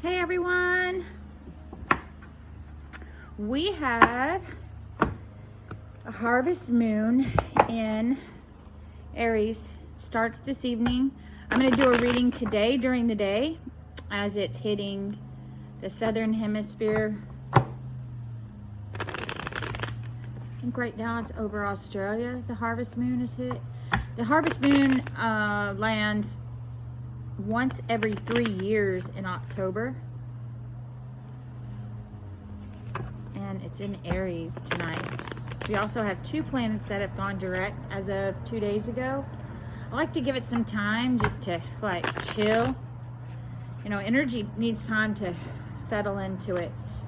Hey everyone, we have a harvest moon in Aries. It starts this evening. I'm going to do a reading today during the day as it's hitting the southern hemisphere. I think right now it's over Australia. The harvest moon is hit. The harvest moon lands once every 3 years in October. And it's in Aries tonight. We also have 2 planets that have gone direct as of 2 days ago. I like to give it some time just to like chill. You know, energy needs time to settle into its,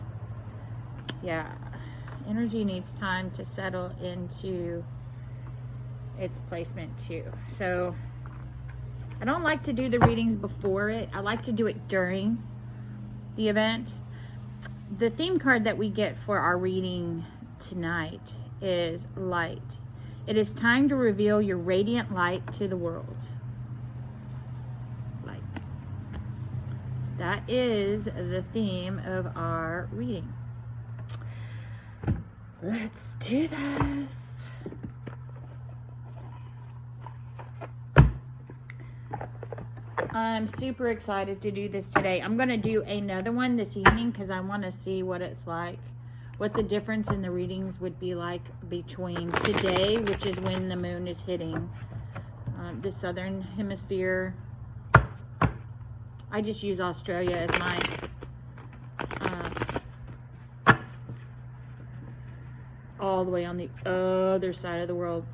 energy needs time to settle into its placement too. So I don't like to do the readings before it. I like to do it during the event. The theme card that we get for our reading tonight is light. It is time to reveal your radiant light to the world. Light. That is the theme of our reading. Let's do this. I'm super excited to do this today. I'm going to do another one this evening because I want to see what it's like, what the difference in the readings would be like between today, which is when the moon is hitting the southern hemisphere. I just use Australia as my all the way on the other side of the world.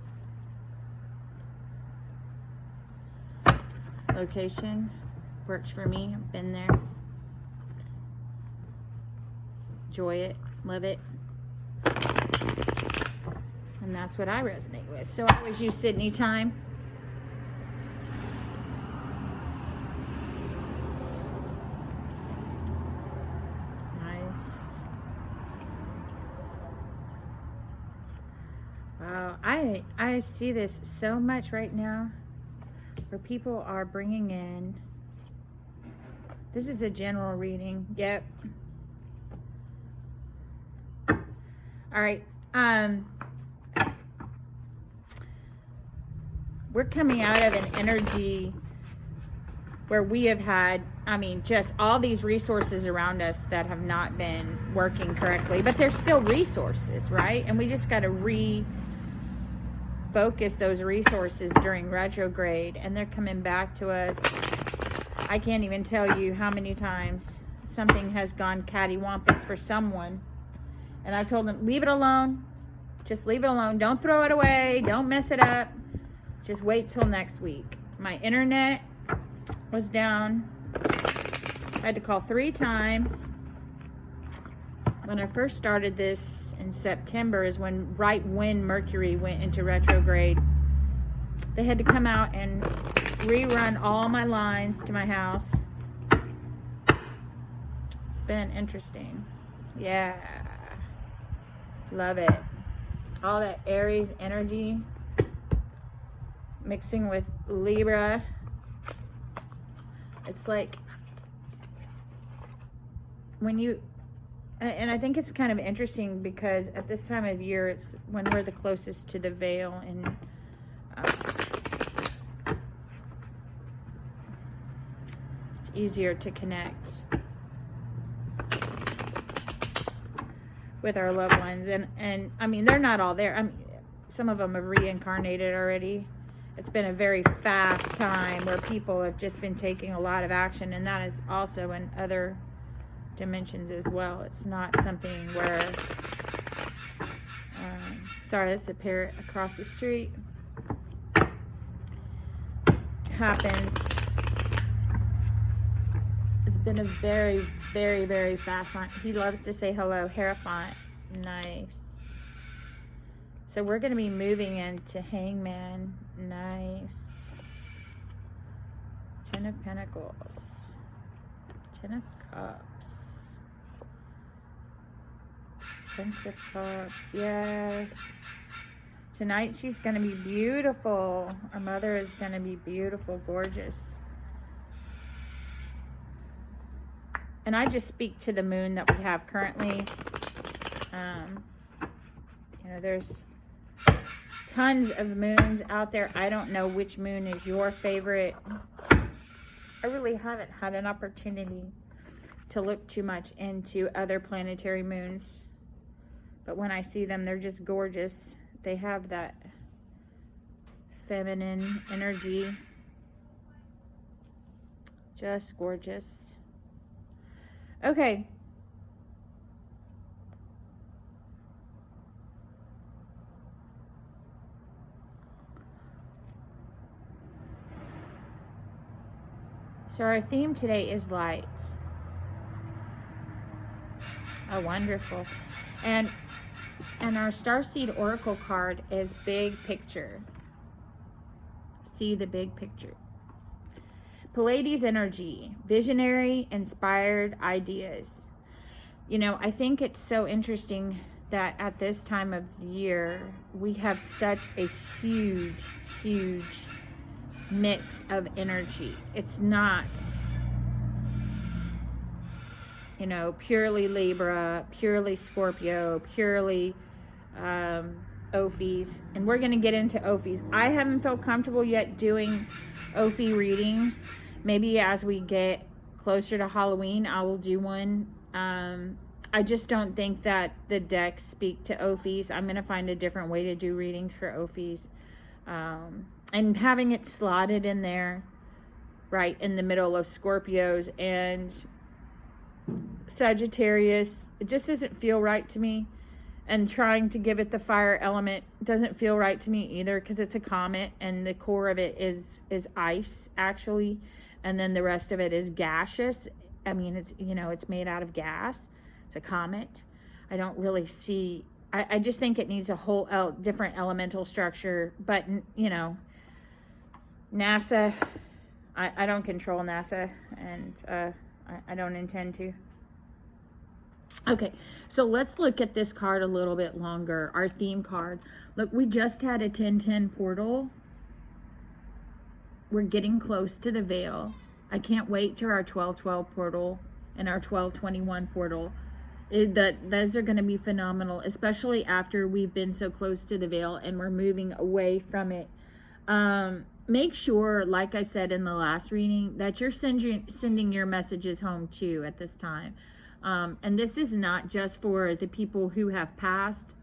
Location works for me. I've been there. Enjoy it. Love it. And that's what I resonate with. So I always use Sydney time. Nice. Wow. I see this so much right now. Where people are bringing in, this is a general reading. Yep. All right. We're coming out of an energy where we have had, just all these resources around us that have not been working correctly, but they're still resources, right? And we just got to focus those resources during retrograde, and they're coming back to us. I can't even tell you how many times something has gone cattywampus for someone, and I told them, leave it alone. Just leave it alone. Don't throw it away. Don't mess it up. Just wait till next week. My internet was down. I had to call 3 times. When I first started this in September is right when Mercury went into retrograde. They had to come out and rerun all my lines to my house. It's been interesting. Yeah. Love it. All that Aries energy mixing with Libra. It's like when you... And I think it's kind of interesting because at this time of year, it's when we're the closest to the veil, and it's easier to connect with our loved ones. And they're not all there. Some of them have reincarnated already. It's been a very fast time where people have just been taking a lot of action, and that is also in other dimensions as well. It's not something where sorry, that's a parrot across the street. Happens. It's been a very, very, very fast line. He loves to say hello. Hierophant. Nice. So we're going to be moving into Hangman. Nice. 10 of Pentacles. 10 of Cups. Prince of Cups. Yes. Tonight she's going to be beautiful. Our mother is going to be beautiful, gorgeous. And I just speak to the moon that we have currently. You know, there's tons of moons out there. I don't know which moon is your favorite. I really haven't had an opportunity to look too much into other planetary moons. But when I see them, they're just gorgeous. They have that feminine energy. Just gorgeous. Okay. So our theme today is light. Oh, wonderful. And our Starseed Oracle card is big picture. See the big picture. Pleiades energy, visionary, inspired ideas. You know, I think it's so interesting that at this time of the year, we have such a huge, huge mix of energy. It's not, you know, purely Libra, purely Scorpio, purely Ophies. And we're going to get into Ophies. I haven't felt comfortable yet doing Ophie readings. Maybe as we get closer to Halloween, I will do one. I just don't think that the decks speak to Ophies. I'm going to find a different way to do readings for Ophies. And having it slotted in there, right in the middle of Scorpios and Sagittarius, it just doesn't feel right to me. And trying to give it the fire element doesn't feel right to me either, because it's a comet and the core of it is ice, actually. And then the rest of it is gaseous. I mean, it's, you know, it's made out of gas. It's a comet. I don't really see, I just think it needs a whole different elemental structure. But, you know, NASA, I don't control NASA, and I don't intend to. Okay, so let's look at this card a little bit longer, our theme card. Look, we just had a 1010 portal. We're getting close to the veil. I can't wait to our 1212 portal and our 1221 portal. Those are going to be phenomenal, especially after we've been so close to the veil and we're moving away from it. Make sure, like I said in the last reading, that you're sending your messages home too at this time. And this is not just for the people who have passed,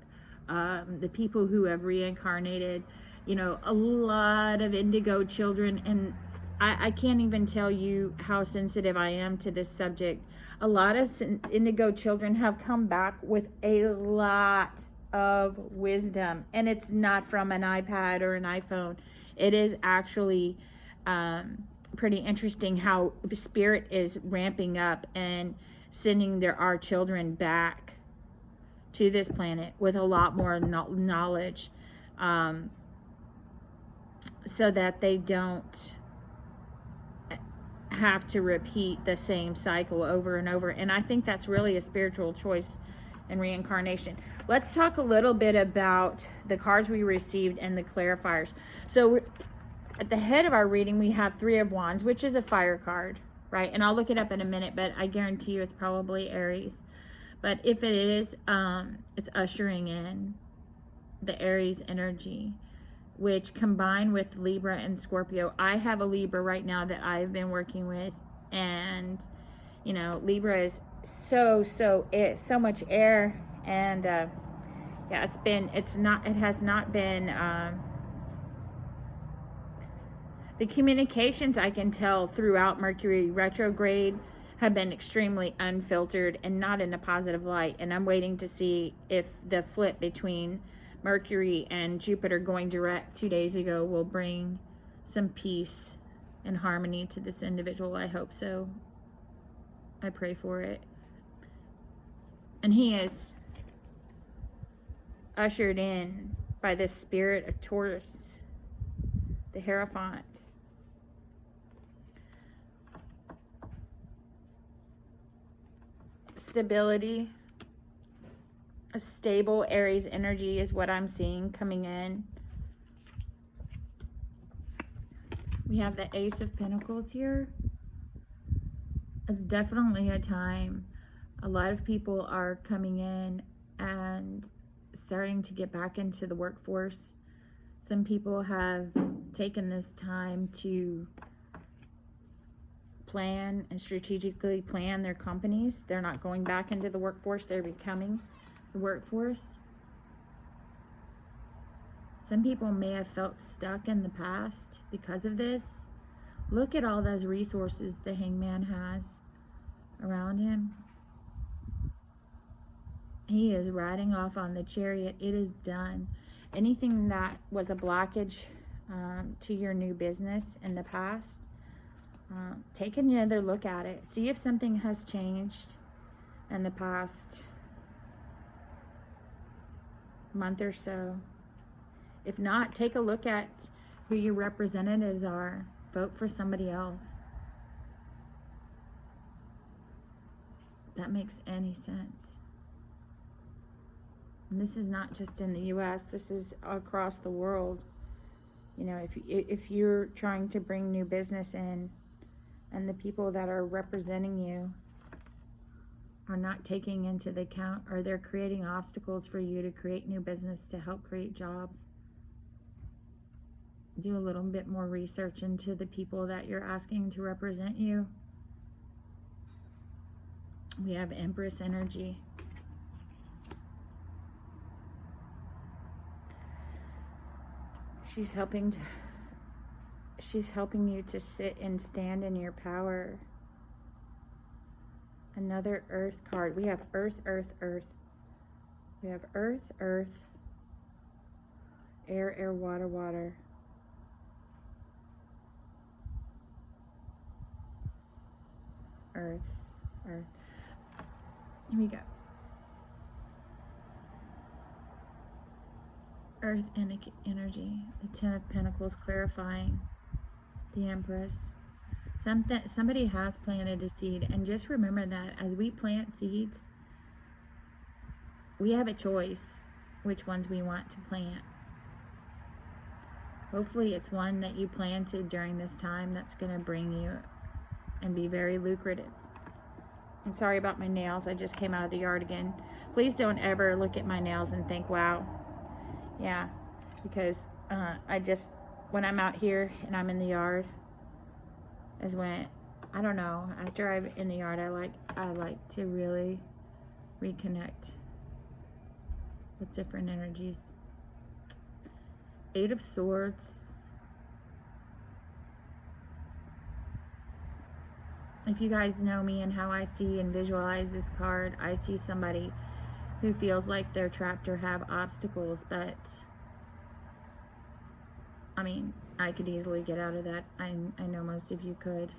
the people who have reincarnated, you know, a lot of indigo children. And I can't even tell you how sensitive I am to this subject. A lot of indigo children have come back with a lot of wisdom. And it's not from an iPad or an iPhone. It is actually pretty interesting how spirit is ramping up and sending our children back to this planet with a lot more knowledge, so that they don't have to repeat the same cycle over and over. And I think that's really a spiritual choice in reincarnation. Let's talk a little bit about the cards we received and the clarifiers. So at the head of our reading, we have Three of Wands, which is a fire card. Right, and I'll look it up in a minute, but I guarantee you it's probably Aries. But if it is, it's ushering in the Aries energy, which combined with Libra and Scorpio. I have a Libra right now that I've been working with, and you know, Libra is so much air, and yeah, it has not been. The communications, I can tell throughout Mercury retrograde, have been extremely unfiltered and not in a positive light. And I'm waiting to see if the flip between Mercury and Jupiter going direct 2 days ago will bring some peace and harmony to this individual. I hope so. I pray for it. And he is ushered in by the spirit of Taurus, the Hierophant. Stability, a stable Aries energy is what I'm seeing coming in. We have the Ace of Pentacles here, It's definitely a time. A lot of people are coming in and starting to get back into the workforce. Some people have taken this time to plan and strategically plan their companies. They're not going back into the workforce, they're becoming the workforce. Some people may have felt stuck in the past because of this. Look at all those resources the hangman has around him. He is riding off on the chariot. It is done. Anything that was a blockage to your new business in the past, take another look at it. See if something has changed in the past month or so. If not, take a look at who your representatives are. Vote for somebody else. That makes any sense. And this is not just in the U.S. This is across the world. You know, if you're trying to bring new business in, and the people that are representing you are not taking into the account, or they're creating obstacles for you to create new business to help create jobs, do a little bit more research into the people that you're asking to represent you. We have Empress energy. She's helping you to sit and stand in your power. Another Earth card. We have Earth, Earth, Earth. We have Earth, Earth, Air, Air, Water, Water. Earth, Earth. Here we go. Earth energy. The Ten of Pentacles clarifying. The Empress. Somebody has planted a seed, and just remember that as we plant seeds, we have a choice which ones we want to plant. Hopefully it's one that you planted during this time that's going to bring you and be very lucrative. I'm sorry about my nails. I just came out of the yard again. Please don't ever look at my nails and think, wow. Yeah, because when I'm out here and I'm in the yard, is when, I don't know, after I'm in the yard, I like to really reconnect with different energies. Eight of Swords. If you guys know me and how I see and visualize this card, I see somebody who feels like they're trapped or have obstacles, but I mean, I could easily get out of that. I know most of you could.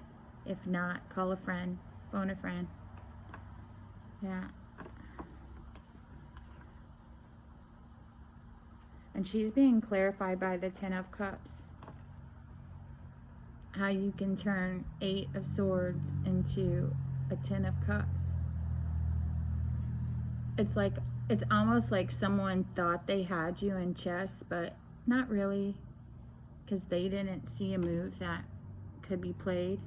If not, call a friend, phone a friend. Yeah. And she's being clarified by the Ten of Cups. How you can turn Eight of Swords into a Ten of Cups. It's almost like someone thought they had you in chess, but not really, because they didn't see a move that could be played.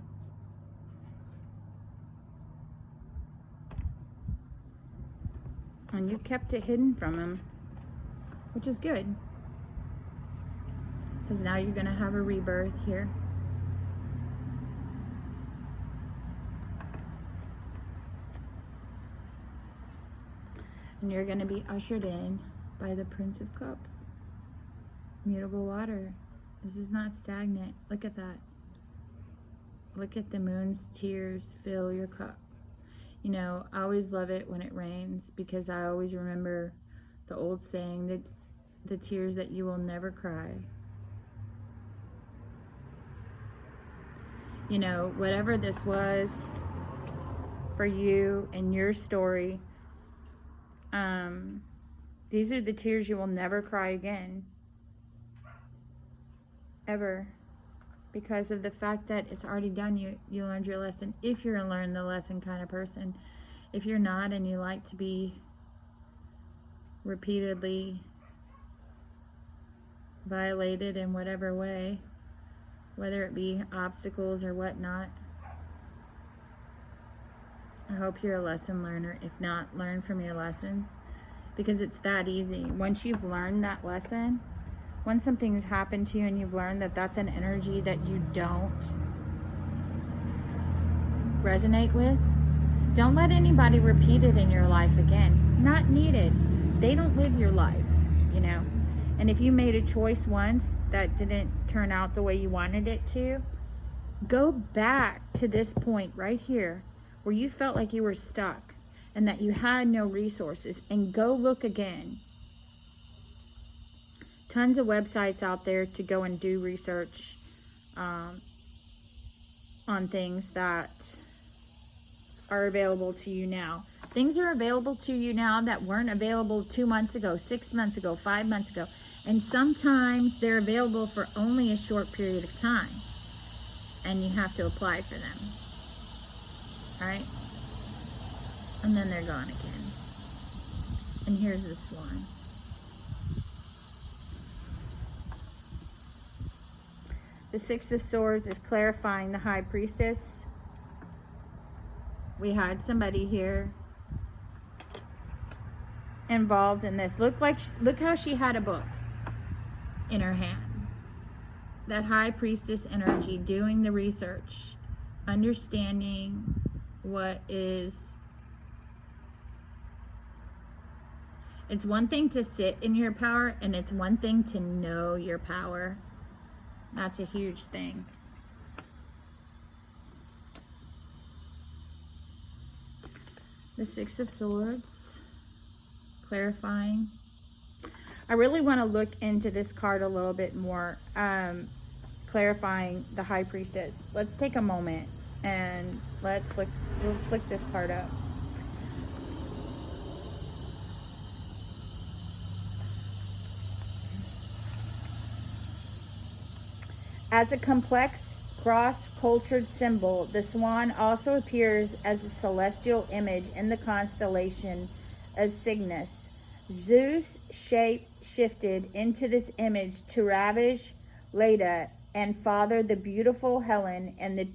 And you kept it hidden from them, which is good, because now you're going to have a rebirth here. And you're going to be ushered in by the Prince of Cups. Mutable water. This is not stagnant. Look at that. Look at the moon's tears fill your cup. You know, I always love it when it rains, because I always remember the old saying that the tears that you will never cry. You know, whatever this was for you and your story, these are the tears you will never cry again. Ever. Because of the fact that it's already done. You learned your lesson, if you're a learn the lesson kind of person. If you're not, and you like to be repeatedly violated in whatever way, whether it be obstacles or whatnot, I hope you're a lesson learner. If not, learn from your lessons, because it's that easy. Once you've learned that lesson, once something's happened to you and you've learned that that's an energy that you don't resonate with, don't let anybody repeat it in your life again. Not needed. They don't live your life, you know. And if you made a choice once that didn't turn out the way you wanted it to, go back to this point right here where you felt like you were stuck and that you had no resources, and go look again. Tons of websites out there to go and do research on things that are available to you now. Things are available to you now that weren't available 2 months ago, 6 months ago, 5 months ago. And sometimes they're available for only a short period of time. And you have to apply for them. All right? And then they're gone again. And here's the swan. The Six of Swords is clarifying the High Priestess. We had somebody here involved in this. Look how she had a book in her hand. That High Priestess energy, doing the research, understanding what is. It's one thing to sit in your power, and it's one thing to know your power. That's a huge thing. The Six of Swords, clarifying. I really want to look into this card a little bit more, clarifying the High Priestess. Let's take a moment and let's look this card up. As a complex cross-cultured symbol, the swan also appears as a celestial image in the constellation of Cygnus. Zeus shape-shifted into this image to ravish Leda and father the beautiful Helen and the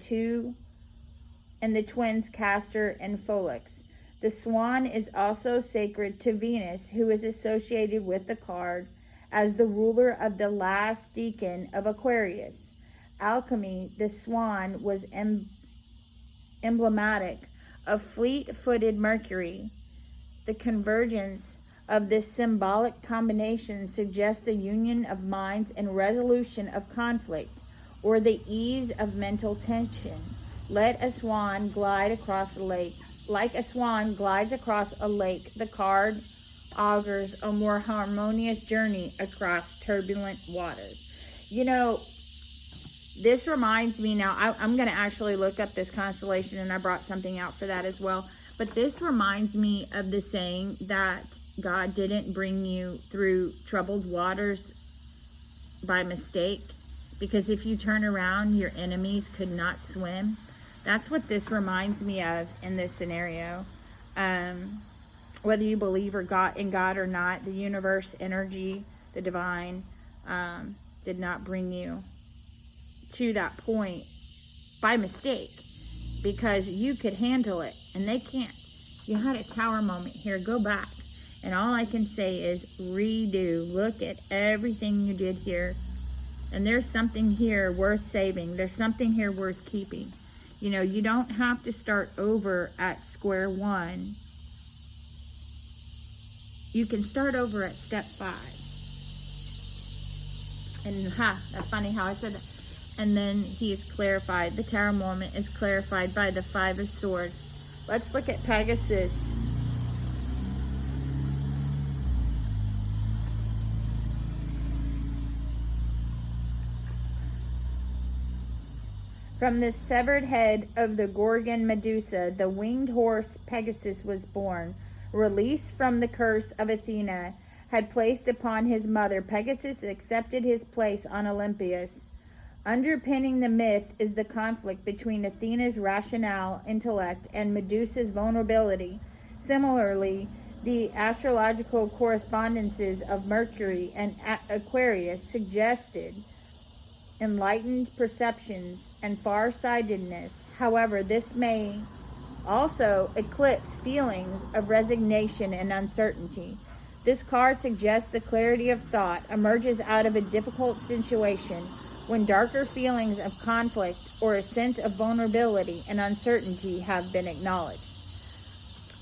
twins Castor and Pollux. The swan is also sacred to Venus, who is associated with the card as the ruler of the last decan of Aquarius. Alchemy, the swan was emblematic of fleet-footed Mercury. The convergence of this symbolic combination suggests the union of minds and resolution of conflict, or the ease of mental tension. Let a swan glide across a lake. Like a swan glides across a lake, the card augurs a more harmonious journey across turbulent waters. You know, this reminds me now, I'm going to actually look up this constellation, and I brought something out for that as well. But this reminds me of the saying that God didn't bring you through troubled waters by mistake, because if you turn around, your enemies could not swim. That's what this reminds me of in this scenario. Whether you believe in God or not, the universe, energy, the divine, did not bring you to that point by mistake, because you could handle it and they can't. You had a tower moment here. Go back, and all I can say is redo. Look at everything you did here, and there's something here worth saving. There's something here worth keeping. You know, you don't have to start over at square one. You can start over at step 5. And that's funny how I said that. And then he's clarified. The tower moment is clarified by the 5 of Swords. Let's look at Pegasus. From the severed head of the Gorgon Medusa, the winged horse Pegasus was born. Released from the curse of Athena had placed upon his mother, Pegasus accepted his place on Olympus. Underpinning the myth is the conflict between Athena's rational intellect and Medusa's vulnerability. Similarly, the astrological correspondences of Mercury and Aquarius suggested enlightened perceptions and far-sightedness. However, this may also eclipse feelings of resignation and uncertainty. This card suggests the clarity of thought emerges out of a difficult situation when darker feelings of conflict or a sense of vulnerability and uncertainty have been acknowledged.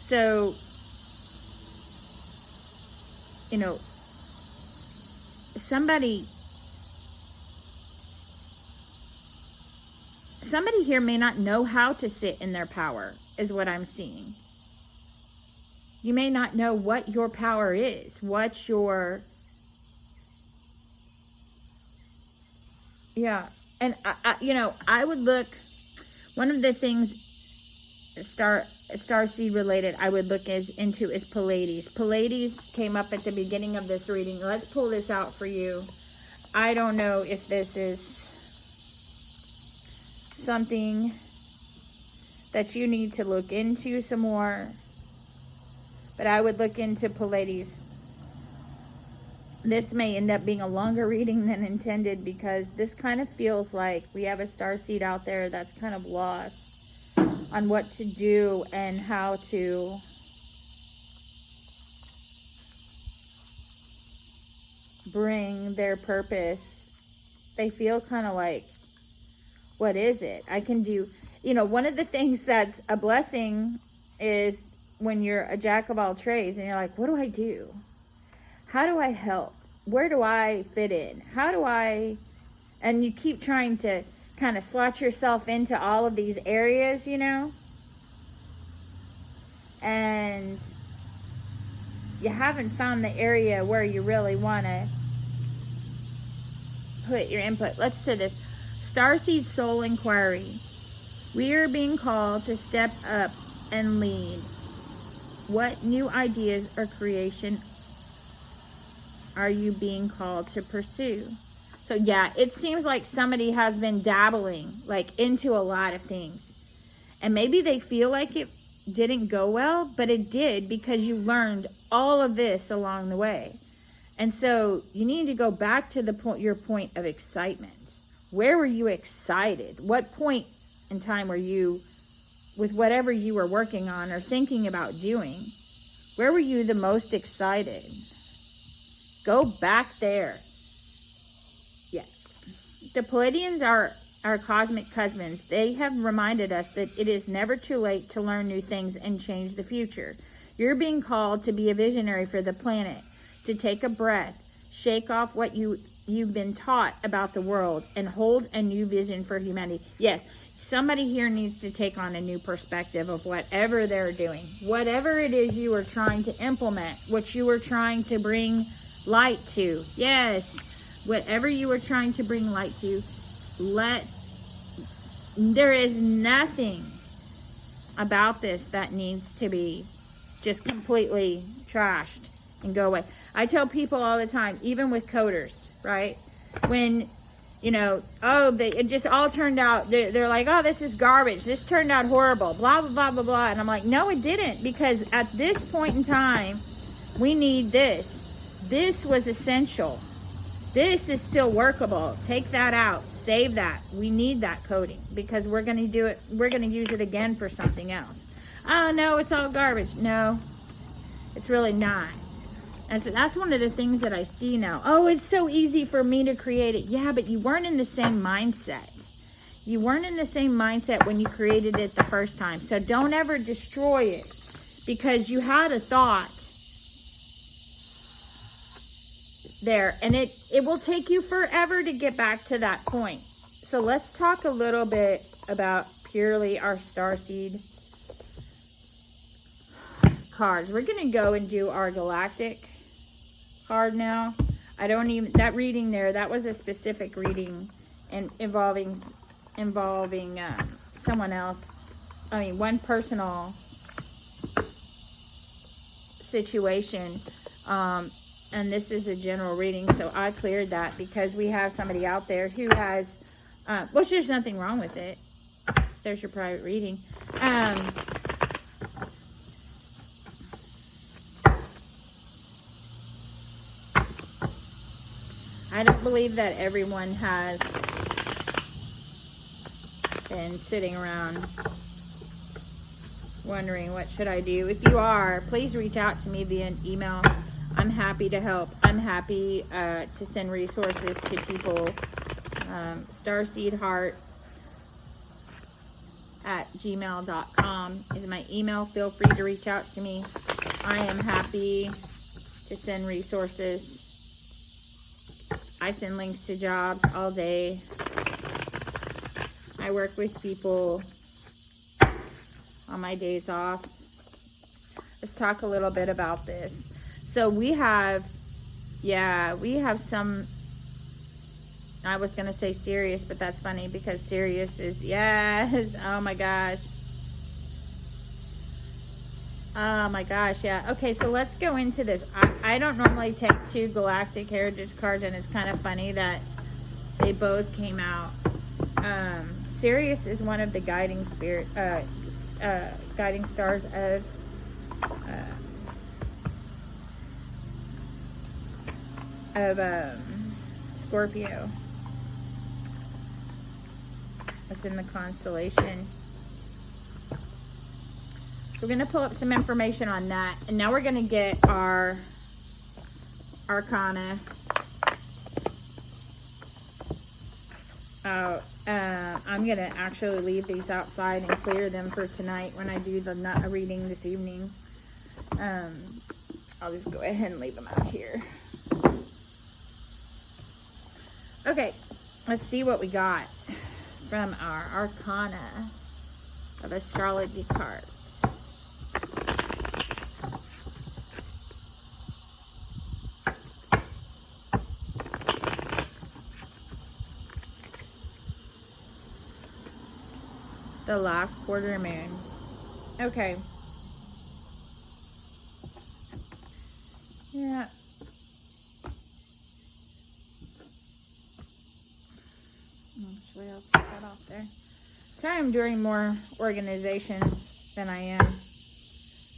So, somebody here may not know how to sit in their power, is what I'm seeing. You may not know what your power is, what your... Yeah, and I would look, one of the things starseed related I would look into is Pleiades. Pleiades came up at the beginning of this reading. Let's pull this out for you. I don't know if this is something that you need to look into some more, but I would look into Pleiades. This may end up being a longer reading than intended, because this kind of feels like we have a starseed out there that's kind of lost on what to do and how to bring their purpose. They feel kind of like, what is it I can do? One of the things that's a blessing is when you're a jack of all trades and you're like, what do I do? How do I help? Where do I fit in? And you keep trying to kind of slot yourself into all of these areas, and you haven't found the area where you really want to put your input. Let's do this. Starseed Soul Inquiry. We are being called to step up and lead. What new ideas or creation are you being called to pursue? So yeah, it seems like somebody has been dabbling into a lot of things. And maybe they feel like it didn't go well, but it did, because you learned all of this along the way. And so you need to go back to your point of excitement. Where were you excited? What point in time were you, with whatever you were working on or thinking about doing, where were you the most excited? Go back there. Yeah. The Pleiadians are our cosmic cousins. They have reminded us that it is never too late to learn new things and change the future. You're being called to be a visionary for the planet, to take a breath, shake off what you've been taught about the world, and hold a new vision for humanity. Yes, somebody here needs to take on a new perspective of whatever they're doing. Whatever it is you are trying to implement, what you are trying to bring light to. Yes, whatever you are trying to bring light to, there is nothing about this that needs to be just completely trashed and go away. I tell people all the time, even with coders, right? When, it just all turned out, they're like, oh, this is garbage. This turned out horrible, blah, blah, blah, blah, blah. And I'm like, no, it didn't. Because at this point in time, we need this. This was essential. This is still workable. Take that out. Save that. We need that coding, because we're going to do it. We're going to use it again for something else. Oh, no, it's all garbage. No, it's really not. And so that's one of the things that I see now. Oh, it's so easy for me to create it. Yeah, but you weren't in the same mindset. You weren't in the same mindset when you created it the first time. So don't ever destroy it because you had a thought there. And it will take you forever to get back to that point. So let's talk a little bit about purely our starseed cards. We're going to go and do our galactic card now. That reading there, that was a specific reading and involving someone else. I mean, one personal situation. And this is a general reading, so I cleared that because we have somebody out there who has, which there's nothing wrong with it. There's your private reading. I don't believe that everyone has been sitting around wondering what should I do. If you are, please reach out to me via an email. I'm happy to help. I'm happy to send resources to people. starseedheart@gmail.com is my email. Feel free to reach out to me. I am happy to send resources. I send links to jobs all day. I work with people on my days off. Let's talk a little bit about this. So we have some, I was going to say Sirius, but that's funny because Sirius is, yes, oh my gosh. Oh my gosh, yeah. Okay, so let's go into this. I don't normally take 2 Galactic Heritage cards, and it's kind of funny that they both came out. Sirius is one of the guiding guiding stars of Scorpio. It's in the constellation. We're going to pull up some information on that. And now we're going to get our Arcana. I'm going to actually leave these outside and clear them for tonight when I do the reading this evening. I'll just go ahead and leave them out here. Okay, let's see what we got from our Arcana of astrology cards. The last quarter moon. Okay. Yeah. Actually, I'll take that off there. Sorry, I'm doing more organization than I am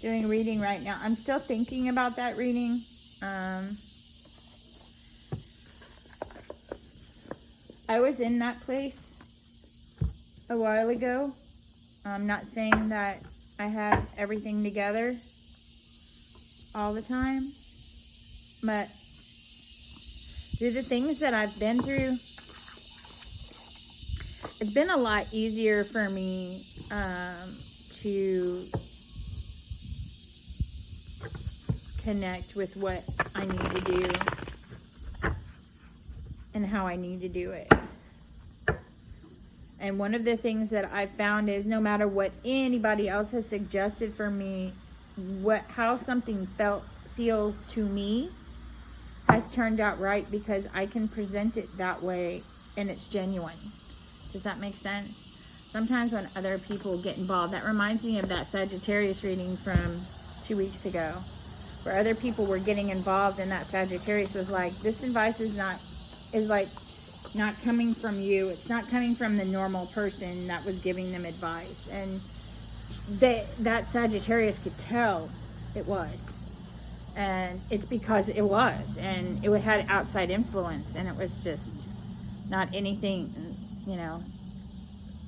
doing reading right now. I'm still thinking about that reading. I was in that place a while ago. I'm not saying that I have everything together all the time, but through the things that I've been through, it's been a lot easier for me to connect with what I need to do and how I need to do it. And one of the things that I've found is no matter what anybody else has suggested for me, how something feels to me has turned out right because I can present it that way and it's genuine. Does that make sense? Sometimes when other people get involved, that reminds me of that Sagittarius reading from 2 weeks ago, where other people were getting involved and that Sagittarius was like, this advice is not coming from you. It's not coming from the normal person that was giving them advice. And that Sagittarius could tell it was. And it's because it was. And it had outside influence. And it was just not anything,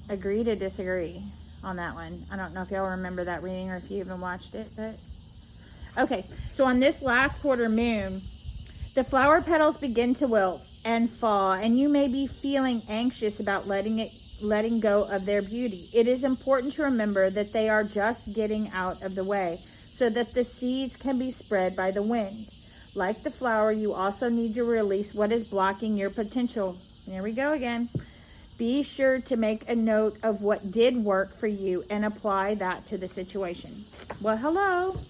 agree to disagree on that one. I don't know if y'all remember that reading or if you even watched it. But okay, so on this last quarter moon, the flower petals begin to wilt and fall, and you may be feeling anxious about letting go of their beauty. It is important to remember that they are just getting out of the way so that the seeds can be spread by the wind. Like the flower, you also need to release what is blocking your potential. There we go again. Be sure to make a note of what did work for you and apply that to the situation. Well, hello.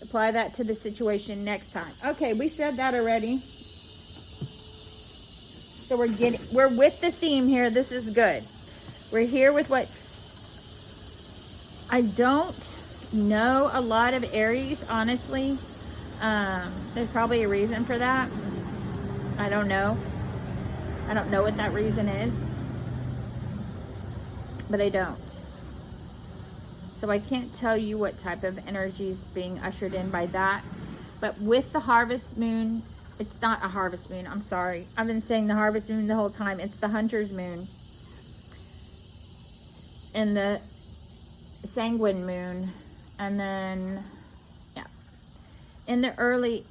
Apply that to the situation next time. Okay, we said that already. So we're with the theme here. This is good. We're here with what I don't know a lot of Aries, honestly. There's probably a reason for that. I don't know. I don't know what that reason is. But I don't. So I can't tell you what type of energy is being ushered in by that. But with the harvest moon, it's not a harvest moon. I'm sorry. I've been saying the harvest moon the whole time. It's the hunter's moon. And the sanguine moon And then, yeah. In the early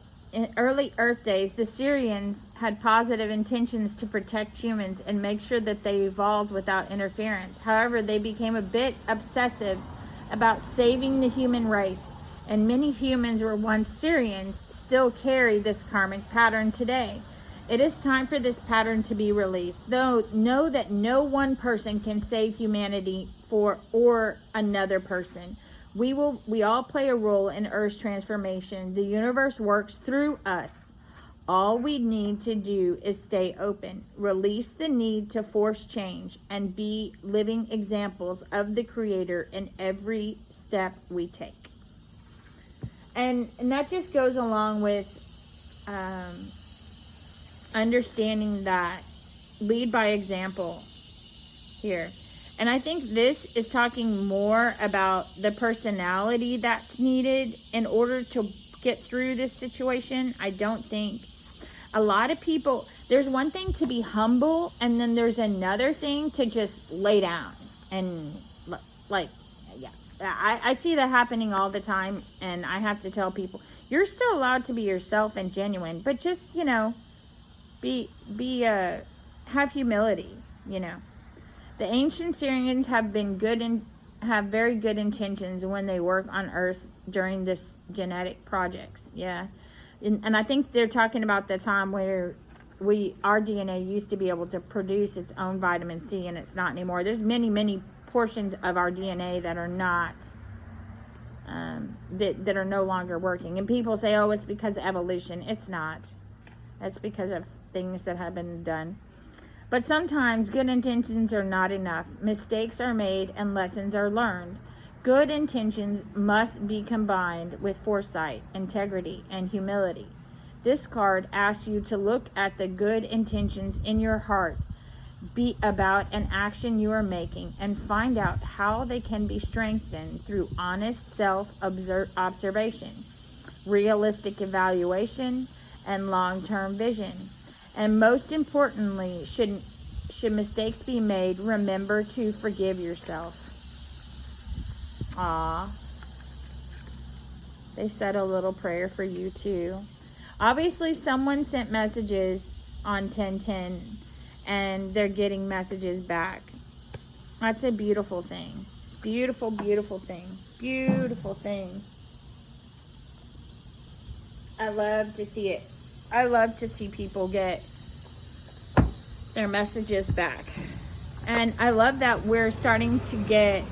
Earth days, the Syrians had positive intentions to protect humans and make sure that they evolved without interference. However, they became a bit obsessive about saving the human race, and many humans were once Syrians still carry this karmic pattern today. It is time for this pattern to be released. Though know that no one person can save humanity or another person. We all play a role in Earth's transformation. The universe works through us. All we need to do is stay open, release the need to force change, and be living examples of the Creator in every step we take. And that just goes along with understanding that lead by example here. And I think this is talking more about the personality that's needed in order to get through this situation. I don't think a lot of people, there's one thing to be humble, and then there's another thing to just lay down. And like, yeah, I see that happening all the time. And I have to tell people, you're still allowed to be yourself and genuine, but just, have humility, The ancient Syrians have very good intentions when they work on Earth during this genetic projects. Yeah. And I think they're talking about the time where our DNA used to be able to produce its own vitamin C, and it's not anymore. There's many, many portions of our DNA that are not, that are no longer working. And people say, oh, it's because of evolution. It's not. It's because of things that have been done. But sometimes good intentions are not enough. Mistakes are made and lessons are learned. Good intentions must be combined with foresight, integrity, and humility. This card asks you to look at the good intentions in your heart, be about an action you are making, and find out how they can be strengthened through honest self-observation, realistic evaluation, and long-term vision. And most importantly, should mistakes be made, remember to forgive yourself. They said a little prayer for you too. Obviously, someone sent messages on 1010 and they're getting messages back. That's a beautiful thing. Beautiful, beautiful thing. Beautiful thing. I love to see it. I love to see people get their messages back. And I love that we're starting to get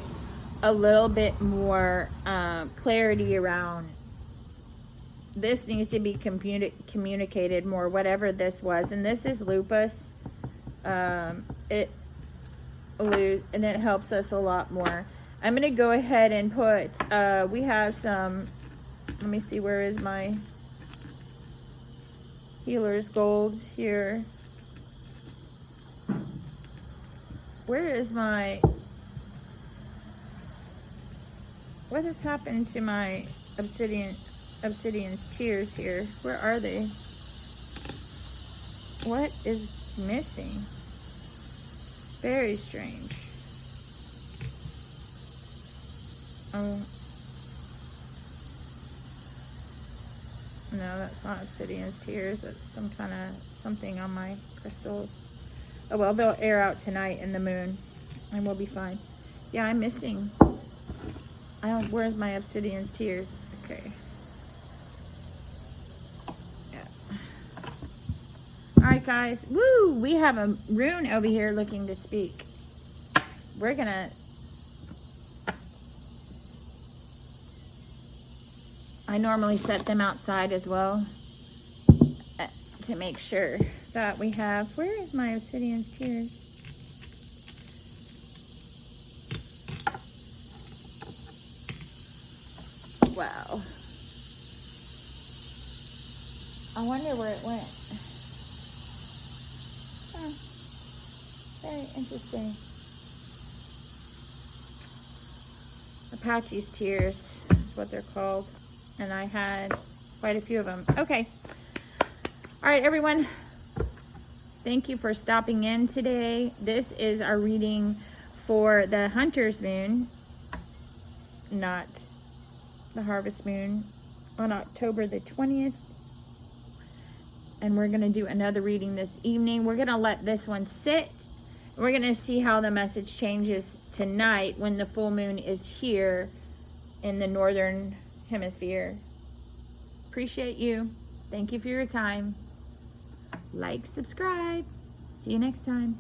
a little bit more clarity around this needs to be communicated more, whatever this was. And this is lupus. And it helps us a lot more. I'm going to go ahead and put, we have some, let me see, where is my Healer's Gold here? Where is my, what has happened to my Obsidian's Tears here? Where are they? What is missing? Very strange. Oh. No, that's not Obsidian's Tears. That's some kind of something on my crystals. Oh well, they'll air out tonight in the moon and we'll be fine. Yeah, I'm missing. Where's my Obsidian's Tears? Okay. Yeah. Alright guys. Woo! We have a rune over here looking to speak. We're gonna, I normally set them outside as well to make sure that we have, where is my Obsidian's Tears? Wow. I wonder where it went. Huh. Very interesting. Apache's Tears is what they're called. And I had quite a few of them. Okay. All right, everyone. Thank you for stopping in today. This is our reading for the Hunter's moon. Not the harvest moon on October the 20th. And we're going to do another reading this evening. We're going to let this one sit. We're going to see how the message changes tonight when the full moon is here in the northern hemisphere. Appreciate you. Thank you for your time. Like, subscribe. See you next time.